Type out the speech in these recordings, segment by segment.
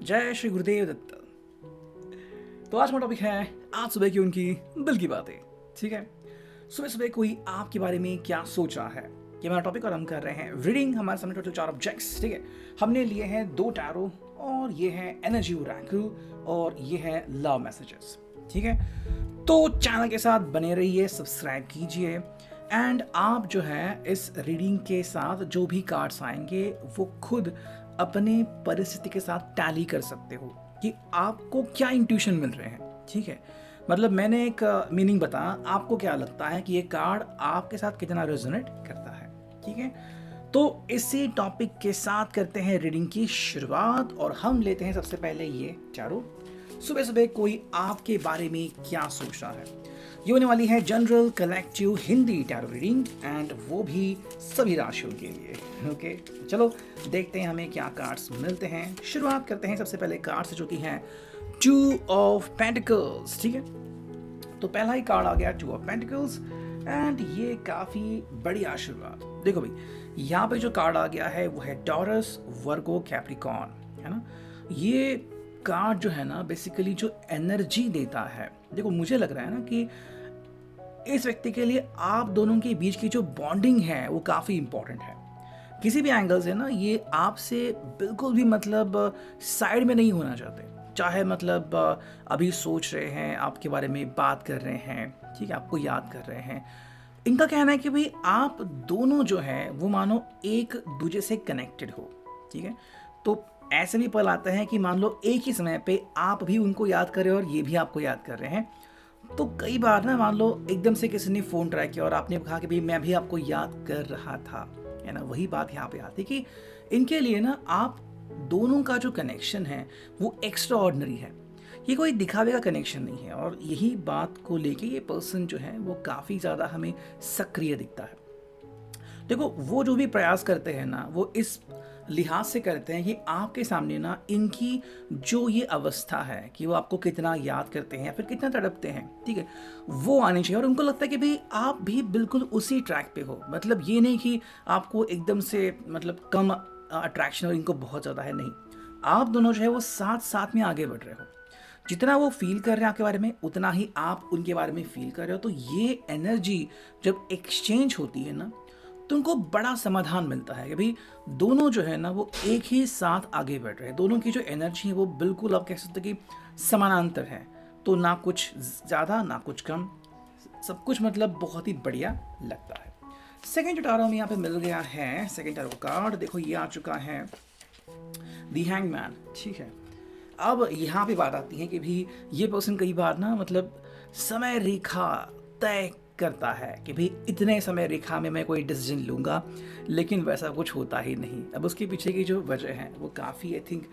जय श्री गुरुदेव दत्त। तो आज का टॉपिक है आज सुबह की उनकी दिल की बातें। ठीक है, सुबह सुबह कोई आपके बारे में क्या सोच रहा है, ये हमारा टॉपिक और हम कर रहे हैं रीडिंग। हमारे सामने टोटल 4 ऑब्जेक्ट्स। ठीक है, हमने लिए हैं 2 टैरो और ये है एनर्जी ओरेकल और ये है लव मैसेजेस। ठीक है, तो चैनल के साथ बने रहिए, सब्सक्राइब कीजिए एंड आप जो है इस रीडिंग के साथ जो भी कार्ड्स आएंगे वो खुद अपने परिस्थिति के साथ टैली कर सकते हो कि आपको क्या इंट्यूशन मिल रहे हैं। ठीक है, मतलब मैंने एक मीनिंग बताया, आपको क्या लगता है कि ये कार्ड आपके साथ कितना रेजोनेट करता है। ठीक है, तो इसी टॉपिक के साथ करते हैं रीडिंग की शुरुआत और हम लेते हैं सबसे पहले ये चारों। सुबह सुबह कोई आपके बारे में क्या सोच रहा है। ये होने वाली है general collective Hindi tarot reading and वो भी सभी राशियों के लिए। ओके, चलो देखते हैं हमें क्या कार्ड्स मिलते हैं। शुरुआत करते हैं सबसे पहले कार्ड से जो कि है 2 ऑफ पेंटिकल्स। ठीक है, तो पहला ही कार्ड आ गया 2 ऑफ पेंटिकल्स एंड ये काफ़ी बड़ी आशीर्वाद। देखो भाई, यहाँ पे जो कार्ड आ गया है वो है टॉरस, वर्गो, कैप्रिकॉर्न, है ना। ये कार्ड जो है ना बेसिकली जो एनर्जी देता है, देखो मुझे लग रहा है ना कि इस व्यक्ति के लिए आप दोनों के बीच की जो बॉन्डिंग है वो काफ़ी इंपॉर्टेंट है। किसी भी एंगल से ना ये आपसे बिल्कुल भी मतलब साइड में नहीं होना चाहते, चाहे मतलब अभी सोच रहे हैं आपके बारे में, बात कर रहे हैं, ठीक है, आपको याद कर रहे हैं। इनका कहना है कि भाई आप दोनों जो है वो मानो एक दूसरे से कनेक्टेड हो। ठीक है, तो ऐसे भी पल आते हैं कि मान लो एक ही समय पे आप भी उनको याद कर रहे हो और ये भी आपको याद कर रहे हैं। तो कई बार ना मान लो एकदम से किसी ने फ़ोन ट्राई किया और आपने कहा कि भाई मैं भी आपको याद कर रहा था, है ना। वही बात यहाँ पे आती है कि इनके लिए ना आप दोनों का जो कनेक्शन है वो एक्स्ट्रा ऑर्डिनरी है, ये कोई दिखावे का कनेक्शन नहीं है। और यही बात को लेके ये पर्सन जो है वो काफ़ी ज़्यादा हमें सक्रिय दिखता है। देखो वो जो भी प्रयास करते हैं ना वो इस लिहाज से करते हैं कि आपके सामने ना इनकी जो ये अवस्था है कि वो आपको कितना याद करते हैं या फिर कितना तड़पते हैं, ठीक है, वो आनी चाहिए। और उनको लगता है कि भाई आप भी बिल्कुल उसी ट्रैक पे हो। मतलब ये नहीं कि आपको एकदम से मतलब कम अट्रैक्शन और इनको बहुत ज़्यादा है, नहीं, आप दोनों जो है वो साथ साथ में आगे बढ़ रहे हो। जितना वो फील कर रहे हैं आपके बारे में उतना ही आप उनके बारे में फील कर रहे हो। तो ये एनर्जी जब एक्सचेंज होती है ना तो उनको बड़ा समाधान मिलता है कि भाई दोनों जो है ना वो एक ही साथ आगे बढ़ रहे हैं। दोनों की जो एनर्जी है वो बिल्कुल आप कह सकते हैं कि समानांतर है। तो ना कुछ ज़्यादा ना कुछ कम, सब कुछ मतलब बहुत ही बढ़िया लगता है। सेकेंड जो टारो हमें यहाँ पे मिल गया है, सेकेंड टारो कार्ड देखो ये आ चुका है द हैंगमैन। ठीक है, अब यहाँ पे बात आती है कि भी ये पर्सन कई बार ना मतलब समय रेखा तय करता है कि भाई इतने समय रेखा में मैं कोई डिसीजन लूँगा, लेकिन वैसा कुछ होता ही नहीं। अब उसके पीछे की जो वजह है वो काफ़ी आई थिंक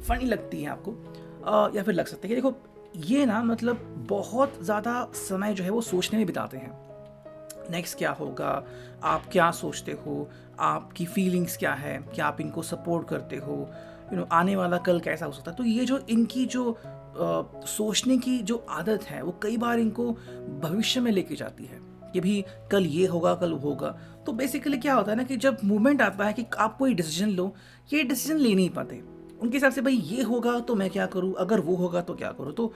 फ़नी लगती है आपको, या फिर लग सकता है कि देखो ये ना मतलब बहुत ज़्यादा समय जो है वो सोचने में बिताते हैं, नेक्स्ट क्या होगा, आप क्या सोचते हो, आपकी फीलिंग्स क्या है, क्या आप इनको सपोर्ट करते हो, आने वाला कल कैसा हो सकता है। तो ये जो इनकी जो सोचने की जो आदत है वो कई बार इनको भविष्य में लेके जाती है कि भी कल ये होगा कल वो होगा। तो बेसिकली क्या होता है ना कि जब मूवमेंट आता है कि आप कोई डिसीजन लो, ये डिसीजन ले नहीं पाते उनके हिसाब से, भाई ये होगा तो मैं क्या करूँ, अगर वो होगा तो क्या करूँ। तो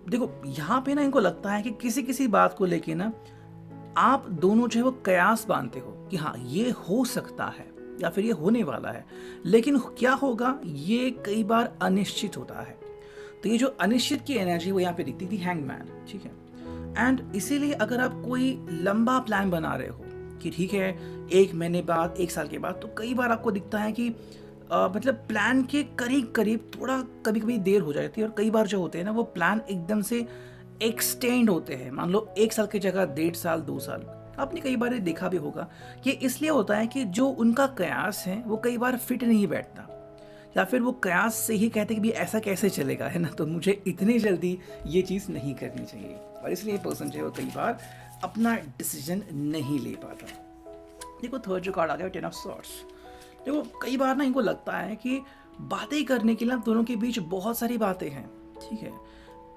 देखो यहाँ पे ना इनको लगता है कि किसी किसी बात को लेके ना आप दोनों जो है वो कयास बांधते हो कि हाँ ये हो सकता है या फिर ये होने वाला है, लेकिन क्या होगा ये कई बार अनिश्चित होता है। तो ये जो अनिश्चित की एनर्जी वो यहाँ पे दिखती थी हैंगमैन। ठीक है, एंड इसीलिए अगर आप कोई लंबा प्लान बना रहे हो कि ठीक है 1 महीने बाद 1 साल के बाद, तो कई बार आपको दिखता है कि मतलब प्लान के करीब करीब थोड़ा कभी कभी देर हो जाती है। और कई बार जो होते हैं ना वो प्लान एकदम से एक्सटेंड होते हैं, मान लो 1 साल की जगह 1.5 साल 2 साल। आपने कई बार देखा भी होगा कि इसलिए होता है कि जो उनका कयास है वो कई बार फिट नहीं बैठता, या फिर वो कयास से ही कहते कि भी ऐसा कैसे चलेगा, है ना। तो मुझे इतनी जल्दी ये चीज़ नहीं करनी चाहिए और इसलिए पर्सन जो है वो कई बार अपना डिसीजन नहीं ले पाता। देखो थर्ड जो कार्ड आ गया 10 ऑफ सॉर्ड्स। देखो कई बार ना इनको लगता है कि बातें करने के लिए दोनों के बीच बहुत सारी बातें हैं, ठीक है,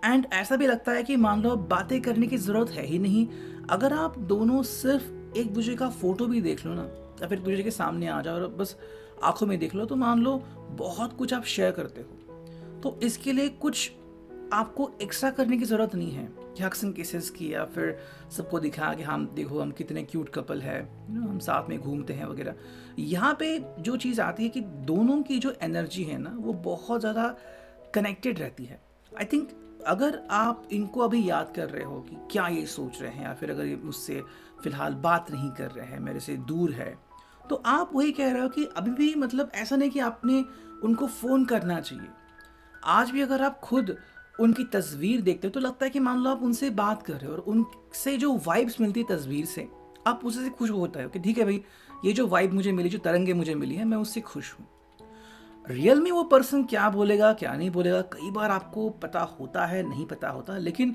एंड ऐसा भी लगता है कि मान लो बातें करने की ज़रूरत है ही नहीं। अगर आप दोनों सिर्फ एक दूसरे का फ़ोटो भी देख लो ना, या फिर एक दूसरे के सामने आ जाओ और बस आंखों में देख लो, तो मान लो बहुत कुछ आप शेयर करते हो। तो इसके लिए कुछ आपको एक्स्ट्रा करने की ज़रूरत नहीं है कि हक्सन केसेस की या फिर सबको दिखा कि हम देखो हम कितने क्यूट कपल है, हम साथ में घूमते हैं वगैरह। यहाँ पे जो चीज़ आती है कि दोनों की जो एनर्जी है ना वो बहुत ज़्यादा कनेक्टेड रहती है। आई थिंक अगर आप इनको अभी याद कर रहे हो कि क्या ये सोच रहे हैं, या फिर अगर ये मुझसे फ़िलहाल बात नहीं कर रहे हैं, मेरे से दूर है, तो आप वही कह रहे हो कि अभी भी मतलब ऐसा नहीं कि आपने उनको फ़ोन करना चाहिए। आज भी अगर आप खुद उनकी तस्वीर देखते हो तो लगता है कि मान लो आप उनसे बात कर रहे हो और उनसे जो वाइब्स मिलती है तस्वीर से, आप उससे खुश होता हो कि ठीक है भाई, ये जो वाइब मुझे मिली, जो तरंगे मुझे मिली है, मैं उससे खुश हूँ। रियल में वो पर्सन क्या बोलेगा क्या नहीं बोलेगा कई बार आपको पता होता है, नहीं पता होता, लेकिन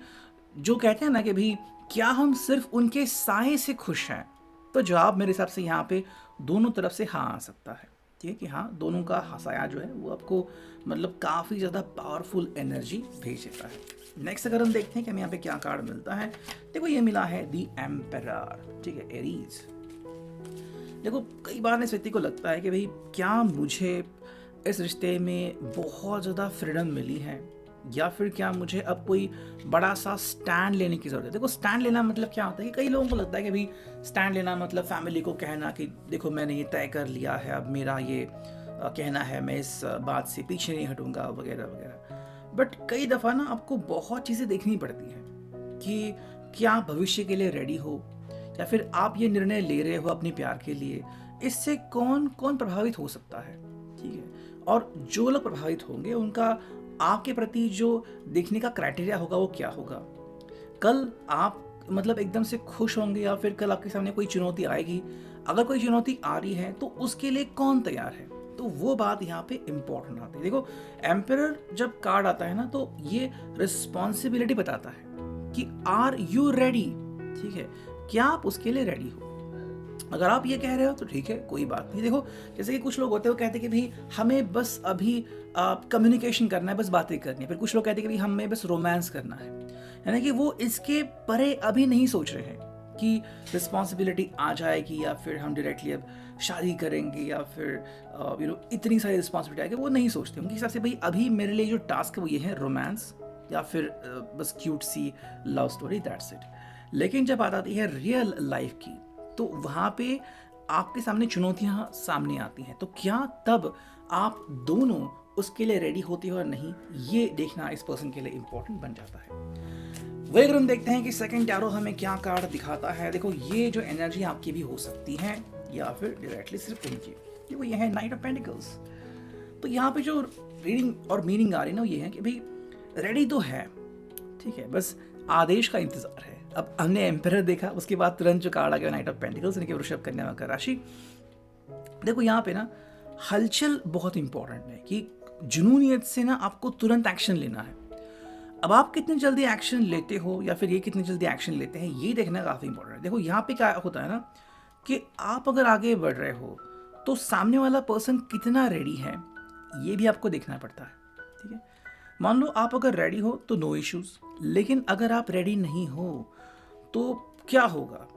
जो कहते हैं ना कि भाई क्या हम सिर्फ उनके साए से खुश हैं, तो जवाब मेरे हिसाब से यहाँ पे दोनों तरफ से हाँ आ सकता है। ठीक है कि हाँ, दोनों का हसाया जो है वो आपको मतलब काफ़ी ज़्यादा पावरफुल एनर्जी भेज देता है। नेक्स्ट अगर हम देखते हैं कि हमें यहाँ पे क्या कार्ड मिलता है, देखो ये मिला है दी एम्परर। ठीक है, एरीज। देखो कई बार इस व्यक्ति को लगता है कि भाई क्या मुझे इस रिश्ते में बहुत ज़्यादा फ्रीडम मिली है, या फिर क्या मुझे अब कोई बड़ा सा स्टैंड लेने की ज़रूरत है। देखो स्टैंड लेना मतलब क्या होता है कि कई लोगों को लगता है कि भाई स्टैंड लेना मतलब फैमिली को कहना कि देखो मैंने ये तय कर लिया है, अब मेरा ये कहना है, मैं इस बात से पीछे नहीं हटूंगा वगैरह वगैरह। बट कई दफ़ा ना आपको बहुत चीज़ें देखनी पड़ती हैं कि क्या आप भविष्य के लिए रेडी हो, या फिर आप ये निर्णय ले रहे हो अपने प्यार के लिए, इससे कौन कौन प्रभावित हो सकता है। ठीक है, और जो लोग प्रभावित होंगे उनका आपके प्रति जो देखने का क्राइटेरिया होगा वो क्या होगा। कल आप मतलब एकदम से खुश होंगे, या फिर कल आपके सामने कोई चुनौती आएगी, अगर कोई चुनौती आ रही है तो उसके लिए कौन तैयार है, तो वो बात यहाँ पे इम्पोर्टेंट आती है। देखो एम्परर जब कार्ड आता है ना तो ये रिस्पॉन्सिबिलिटी बताता है कि आर यू रेडी। ठीक है, क्या आप उसके लिए रेडी हो। अगर आप ये कह रहे हो तो ठीक है, कोई बात नहीं। देखो जैसे कि कुछ लोग होते हैं वो कहते हैं कि भाई हमें बस अभी कम्युनिकेशन करना है, बस बातें करनी है। फिर कुछ लोग कहते हैं कि भाई हमें बस रोमांस करना है, यानी कि वो इसके परे अभी नहीं सोच रहे हैं कि रिस्पॉन्सिबिलिटी आ जाएगी या फिर हम डायरेक्टली अब शादी करेंगे या फिर इतनी सारी रिस्पॉन्सिबिलिटी आएगी, वो नहीं सोचते। उनके हिसाब से भाई अभी मेरे लिए जो टास्क है वो ये है रोमांस या फिर बस क्यूट सी लव स्टोरी, दैट्स इट। लेकिन जब बात आती है रियल लाइफ की तो वहाँ पे आपके सामने चुनौतियाँ सामने आती हैं, तो क्या तब आप दोनों उसके लिए रेडी होते हो या नहीं, ये देखना इस पर्सन के लिए इम्पोर्टेंट बन जाता है। वही अगर हम देखते हैं कि सेकंड टैरो हमें क्या कार्ड दिखाता है। देखो ये जो एनर्जी आपकी भी हो सकती है या फिर डायरेक्टली सिर्फ उनकी। देखो ये है नाइट ऑफ पेंटिकल्स। तो यहाँ पे जो रीडिंग और मीनिंग आ रही है ना ये है कि भाई रेडी तो है, ठीक है, बस आदेश का इंतजार है। अब हमने एम्परर देखा, उसके बाद तुरंत जो कार्ड आ गया नाइट ऑफ पेंटिकल्स, यानी कि वृषभ कन्या मकर राशि। देखो यहाँ पे ना हलचल बहुत इंपॉर्टेंट है कि जुनूनियत से ना आपको तुरंत एक्शन लेना है। अब आप कितनी जल्दी एक्शन लेते हो या फिर ये कितनी जल्दी एक्शन लेते हैं, ये देखना काफ़ी इंपॉर्टेंट है। देखो यहाँ पे क्या होता है ना कि आप अगर आगे बढ़ रहे हो तो सामने वाला पर्सन कितना रेडी है ये भी आपको देखना पड़ता है। ठीक है, मान लो आप अगर रेडी हो तो नो इश्यूज, लेकिन अगर आप रेडी नहीं हो तो क्या होगा,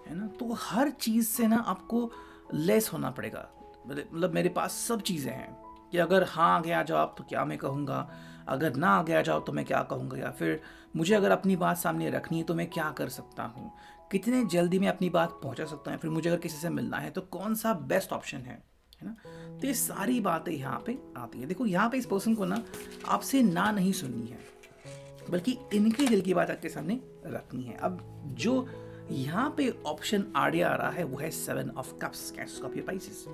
है ना। तो हर चीज़ से ना आपको लेस होना पड़ेगा। मतलब मेरे पास सब चीज़ें हैं कि अगर हाँ आ गया जवाब तो क्या मैं कहूँगा, अगर ना आ गया जवाब तो मैं क्या कहूँगा, या फिर मुझे अगर अपनी बात सामने रखनी है तो मैं क्या कर सकता हूँ, कितने जल्दी मैं अपनी बात पहुँचा सकता हूँ, फिर मुझे अगर किसी से मिलना है तो कौन सा बेस्ट ऑप्शन है ना। तो ये सारी बातें यहाँ पे आती है। देखो यहाँ पे इस पर्सन को ना आपसे ना नहीं सुननी है, बल्कि इनके दिल की बात आपके सामने रखनी है। अब जो यहाँ पे ऑप्शन आड़े आ रहा है वो है 7 of cups, cancer, Scorpio, Pisces.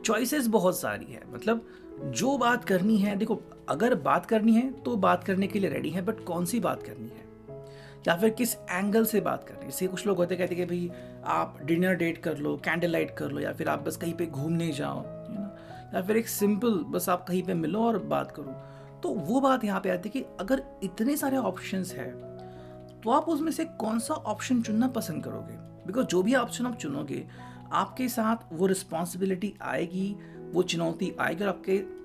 Choices बहुत सारी है, मतलब जो बात करनी है, देखो अगर बात करनी है तो बात करने के लिए रेडी है, बट कौन सी बात करनी है या फिर किस एंगल से बात करनी है। जैसे कुछ लोग होते कहते कि भाई आप डिनर डेट कर लो, कैंडल लाइट कर लो, या फिर आप बस कहीं पे घूमने जाओ, है ना, या फिर एक सिंपल बस आप कहीं पे मिलो और बात करो। तो वो बात यहाँ पे आती है कि अगर इतने सारे ऑप्शंस है तो आप उसमें से कौन सा ऑप्शन चुनना पसंद करोगे। बिकॉज जो भी ऑप्शन आप चुनोगे आपके साथ वो रिस्पॉन्सिबिलिटी आएगी, वो चुनौती आएगी, और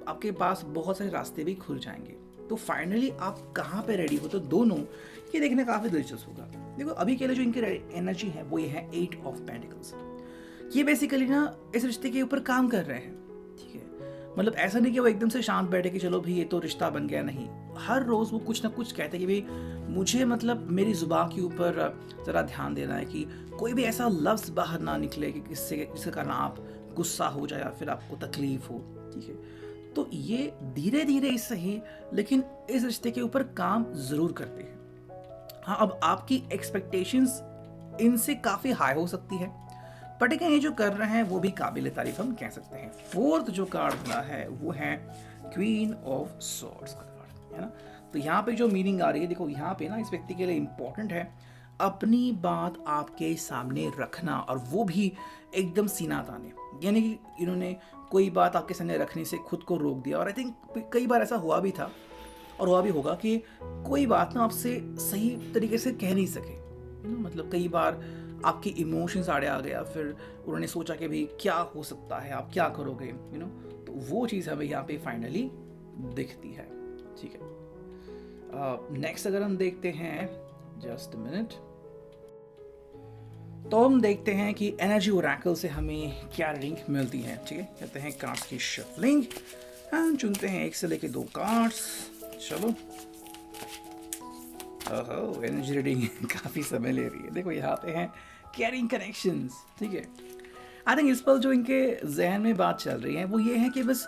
आपके पास बहुत सारे रास्ते भी खुल जाएंगे। तो फाइनली आप कहाँ पे रेडी हो, तो दोनों ये देखने काफ़ी दिलचस्प होगा। देखो अभी के लिए जो इनकी एनर्जी है वो ये है 8 ऑफ पेंटिकल्स। ये बेसिकली ना इस रिश्ते के ऊपर काम कर रहे हैं। ठीक है, मतलब ऐसा नहीं कि वो एकदम से शांत बैठे कि चलो भाई ये तो रिश्ता बन गया, नहीं। हर रोज़ वो कुछ ना कुछ कहते हैं कि भाई मुझे मतलब मेरी ज़ुबान के ऊपर ज़रा ध्यान देना है कि कोई भी ऐसा लफ्ज़ बाहर ना निकले कि जिसके कारण आप गुस्सा हो जाए या फिर आपको तकलीफ़ हो, ठीक है। तो ये धीरे धीरे ही सही, लेकिन इस रिश्ते के ऊपर काम ज़रूर करते हैं। हाँ, अब आपकी एक्सपेक्टेशंस इनसे काफ़ी हाई हो सकती है, बट लेकिन ये जो कर रहे हैं वो भी काबिल तारीफ हम कह सकते हैं। फोर्थ जो कार्ड मिला है वो है क्वीन ऑफ सॉर्ड्स का कार्ड, है ना। तो यहाँ पे जो मीनिंग आ रही है, देखो यहाँ पे ना इस व्यक्ति के लिए इंपॉर्टेंट है अपनी बात आपके सामने रखना, और वो भी एकदम सीना ताने। यानी कि इन्होंने कोई बात आपके सामने रखने से खुद को रोक दिया, और आई थिंक कई बार ऐसा हुआ भी था और हुआ भी होगा कि कोई बात ना आपसे सही तरीके से कह नहीं सके, मतलब कई बार आपके इमोशंस आड़े आ गया, फिर उन्होंने सोचा कि भाई क्या हो सकता है, आप क्या करोगे, तो वो चीज़ हमें यहाँ पे फाइनली दिखती है, ठीक है। नेक्स्ट अगर हम देखते हैं, जस्ट मिनट, तो हम देखते हैं कि एनर्जी ओरेकल से हमें क्या रीडिंग मिलती है, ठीक है। कहते हैं कार्ड्स की शफलिंग, हम चुनते हैं 1 से लेके 2 कार्ड्स। चलो, ओहो, एनर्जी रीडिंग काफ़ी समय ले रही है। देखो यहाँ पे हैं कैरिंग कनेक्शंस, ठीक है। आई थिंक इस पर जो इनके जहन में बात चल रही है वो ये है कि बस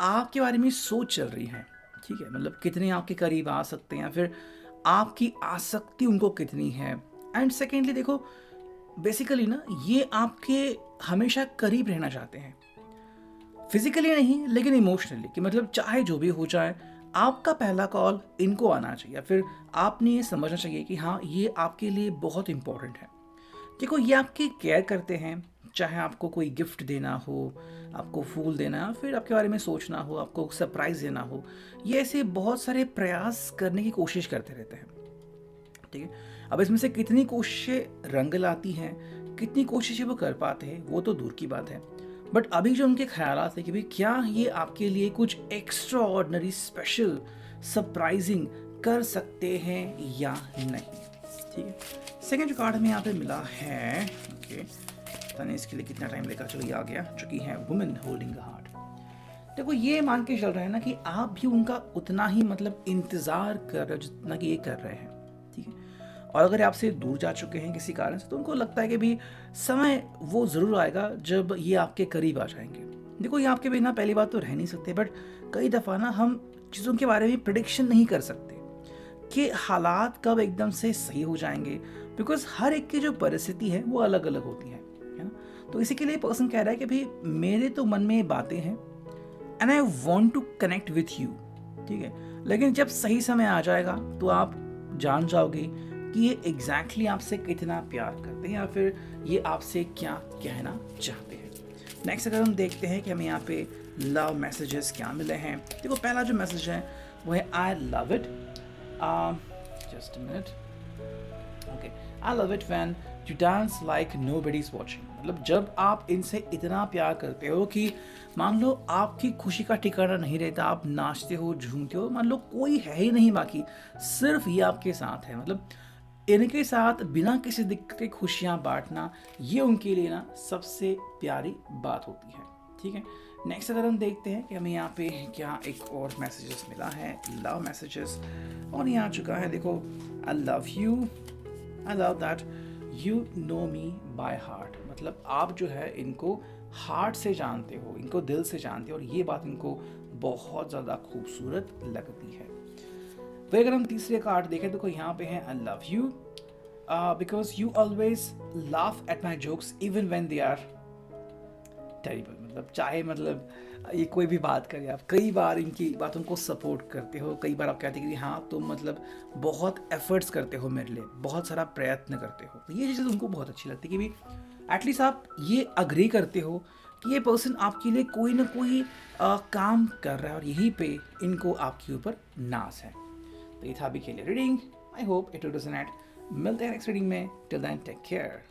आपके बारे में सोच चल रही है, ठीक है। मतलब कितने आपके करीब आ सकते हैं, फिर आपकी आसक्ति उनको कितनी है। एंड सेकेंडली देखो, बेसिकली ना ये आपके हमेशा करीब रहना चाहते हैं, फिजिकली नहीं लेकिन इमोशनली, कि मतलब चाहे जो भी हो जाए आपका पहला कॉल इनको आना चाहिए, या फिर आपने ये समझना चाहिए कि हाँ ये आपके लिए बहुत इंपॉर्टेंट है। देखो ये आपकी केयर करते हैं, चाहे आपको कोई गिफ्ट देना हो, आपको फूल देना, फिर आपके बारे में सोचना हो, आपको सरप्राइज़ देना हो, ये ऐसे बहुत सारे प्रयास करने की कोशिश करते रहते हैं, ठीक है। अब इसमें से कितनी कोशिशें रंग लाती हैं, कितनी कोशिशें वो कर पाते हैं, वो तो दूर की बात है। बट अभी जो उनके ख्यालात है कि भाई क्या ये आपके लिए कुछ एक्स्ट्रा ऑर्डिनरी स्पेशल सरप्राइजिंग कर सकते हैं या नहीं, ठीक है। सेकेंड जो कार्ड हमें यहाँ पे मिला है, ओके, पता नहीं इसके लिए कितना टाइम लेगा, चलो ये आ गया, जो कि है वुमेन होल्डिंग द हार्ट। देखो ये मान के चल रहे हैं ना कि आप भी उनका उतना ही मतलब इंतज़ार कर रहे हो जितना कि ये कर रहे हैं, ठीक है। और अगर आपसे दूर जा चुके हैं किसी कारण से, तो उनको लगता है कि भी समय वो ज़रूर आएगा जब ये आपके करीब आ जाएंगे। देखो ये आपके बिना पहली बात तो रह नहीं सकते, बट कई दफ़ा ना हम चीज़ों के बारे में प्रिडिक्शन नहीं कर सकते कि हालात कब एकदम से सही हो जाएंगे, बिकॉज हर एक की जो परिस्थिति है वो अलग अलग होती है ना। तो इसी के लिए पर्सन कह रहा है कि भाई मेरे तो मन में ये बातें हैं and I want to connect with you, ठीक है। लेकिन जब सही समय आ जाएगा तो आप जान जाओगे कि ये एग्जैक्टली आपसे कितना प्यार करते हैं, या फिर ये आपसे क्या कहना चाहते हैं। नेक्स्ट अगर हम देखते हैं कि हमें यहाँ पे लव मैसेजेस क्या मिले हैं, देखो पहला जो मैसेज है वो है I love it, just minute, okay, I love it when you dance like nobody is watching. मतलब जब आप इनसे इतना प्यार करते हो कि मान लो आपकी खुशी का ठिकाना नहीं रहता, आप नाचते हो, झूमते हो, मान लो कोई है ही नहीं बाकी, सिर्फ ये आपके साथ है, मतलब इनके साथ बिना किसी दिक्कत के खुशियाँ बांटना, ये उनके लिए ना सबसे प्यारी बात होती है, ठीक है। नेक्स्ट अगर हम देखते हैं कि हमें यहाँ पे क्या एक और मैसेजेस मिला है, लव मैसेजेस, और ये आ चुका है, देखो, आई love you, I love that you know me by heart. मतलब आप जो है इनको हार्ट से जानते हो, इनको दिल से जानते हो, और ये बात इनको बहुत ज़्यादा खूबसूरत लगती है। फिर अगर हम तीसरे कार्ड देखें तो यहाँ पे है I love you because you always laugh at my jokes even when they are terrible. मतलब चाहे मतलब ये कोई भी बात करे, आप कई बार इनकी बातों को सपोर्ट करते हो, कई बार आप कहते हैं कि हाँ तुम मतलब बहुत एफर्ट्स करते हो मेरे लिए, बहुत सारा प्रयत्न करते हो, तो ये चीज़ उनको बहुत अच्छी लगती है कि भाई एटलीस्ट आप ये अग्री करते हो कि ये पर्सन आपके लिए कोई ना कोई काम कर रहा है, और यहीं पे इनको आपके ऊपर नाज है। तो ये था अभी के लिए reading, I hope it will resonate. मिलते हैं नेक्स्ट रीडिंग में, टिल देन टेक केयर।